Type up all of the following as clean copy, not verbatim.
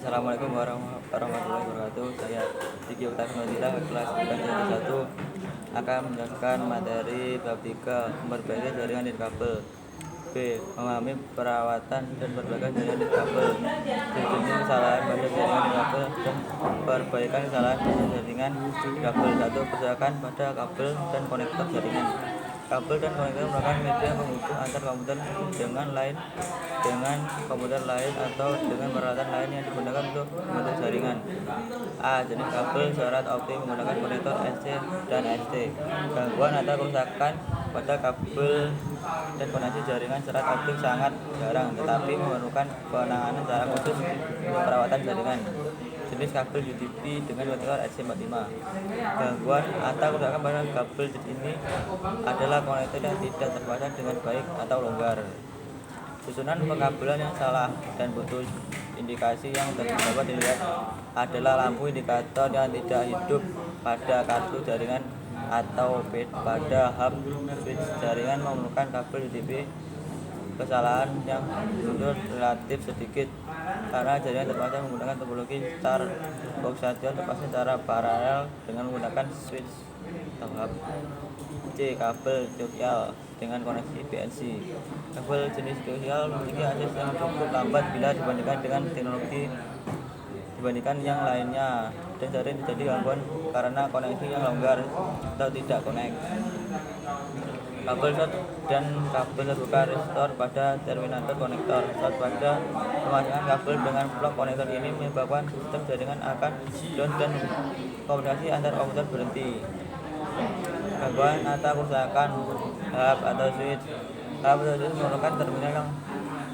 Assalamualaikum warahmatullahi wabarakatuh. Saya Diki Oktavianudira, kelas IPS 1 akan menjelaskan materi bab 3 memperbaiki jaringan nirkabel. B. Memahami perawatan dan perbaikan jaringan nirkabel. Definisi kesalahan pada jaringan nirkabel dan perbaikan kesalahan pada jaringan nirkabel. 1. Kerusakan pada kabel dan konektor jaringan. Kabel dan konektor merupakan media penghubung antar komputer dengan komputer lain atau dengan peralatan lain yang digunakan untuk membentuk jaringan. A. Jenis kabel syarat optik menggunakan konektor SC dan ST. Gangguan atau kerusakan pada kabel dan koneksi jaringan syarat optik sangat jarang, tetapi memerlukan penanganan secara khusus untuk perawatan jaringan. Jenis kabel UTP dengan konektor SC45. Gangguan atau kerusakan pada kabel ini adalah konektor yang tidak terpasang dengan baik atau longgar, susunan pengabelan yang salah, dan putus. Indikasi yang dapat dilihat adalah lampu indikator yang tidak hidup pada kartu jaringan atau pada hub switch jaringan memerlukan kabel UTP. Kesalahan yang mundur relatif sedikit karena jaringan terpasang menggunakan topologi star coaxial, terpasang secara paralel dengan menggunakan switch atau hub. C. Kabel coaxial dengan koneksi PNC. Kabel jenis coaxial memiliki akses yang cukup lambat bila dibandingkan yang lainnya, dan sering terjadi gangguan karena koneksi yang longgar atau tidak connect. Kabel short dan kabel terbuka restore pada terminator konektor. Short pada pemasangan kabel dengan blok konektor ini menyebabkan sistem jaringan akan down dan komunikasi antar komputer berhenti. Gangguan atau kerusakan hub atau switch. Hub atau switch merupakan terminal yang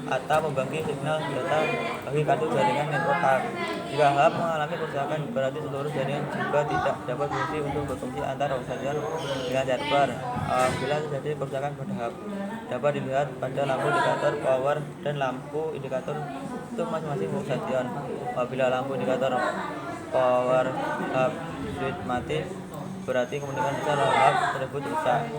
atau pembangkit signal data bagi kartu jaringan network card. Jika hub mengalami kerusakan, berarti seluruh jaringan juga tidak dapat berfungsi untuk berfungsi antar coaxial dengan server. Apabila terjadi kerusakan pada hub, dapat dilihat pada lampu indikator power dan lampu indikator untuk masing-masing coaxial. Apabila lampu indikator power hub switch mati, berarti kemungkinan besar hub tersebut rusak.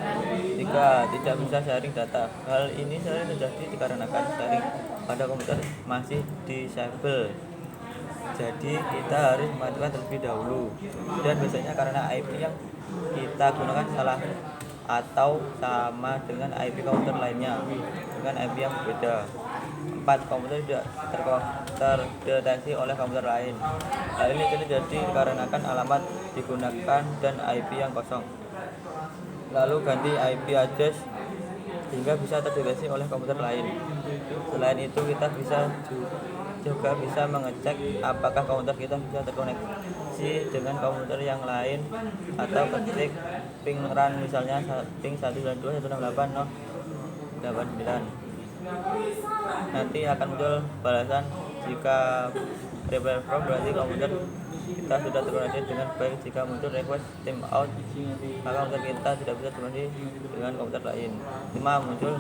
3. Tidak bisa sharing data. Hal ini sering terjadi dikarenakan sharing pada komputer masih disable, jadi kita harus mematikan terlebih dahulu, dan biasanya karena IP yang kita gunakan salah atau sama dengan IP komputer lainnya dengan IP yang berbeda. 4. Komputer tidak terdeteksi oleh komputer lain. Hal ini terjadi dikarenakan alamat digunakan dan IP yang kosong, lalu ganti IP address sehingga bisa terdeteksi oleh komputer lain. Selain itu, kita juga bisa mengecek apakah komputer kita bisa terkoneksi dengan komputer yang lain atau ketik ping run, misalnya ping 192.168.0.89. Nanti akan muncul balasan. Jika reply from, berarti komputer kita sudah terkoneksi dengan baik. Jika muncul request timeout, maka komputer kita tidak bisa terkoneksi dengan komputer lain. 5. Muncul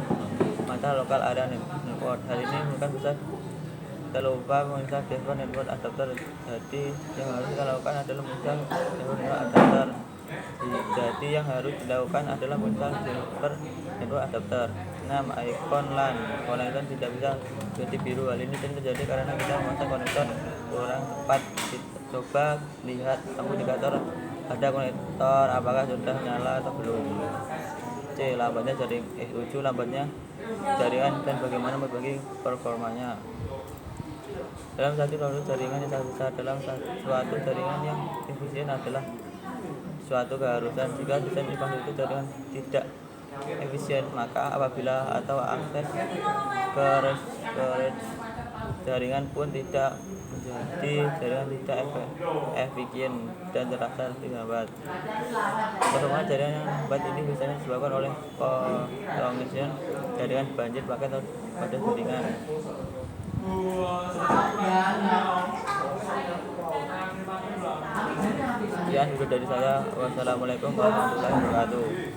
masalah lokal area network. Hal ini bukan besar kita lupa menginstal driver network adapter. Jadi yang harus kita lakukan adalah menginstal driver network adapter. Jadi yang harus dilakukan adalah menginstal driver network adapter. 6. Icon LAN konektor tidak bisa berhenti biru. Hal ini sering terjadi karena kita memasang konektor kurang tepat. Coba lihat lampu indikator pada konektor apakah sudah nyala atau belum. C. Lambatnya jaringan. 7. Lambatnya jaringan dan bagaimana membagi performanya. Dalam satu proses jaringan yang sangat besar, dalam suatu jaringan yang efisien adalah suatu keharusan. Jika desain infrastruktur jaringan tidak efisien, maka apabila atau akses ke jaringan pun tidak menjadi jaringan tidak efisien dan terasa lebih lambat. Performa jaringan yang lambat ini biasanya disebabkan oleh prolongation jaringan, banjir paket pada jaringan. Sekian video dari saya. Wassalamualaikum warahmatullahi wabarakatuh.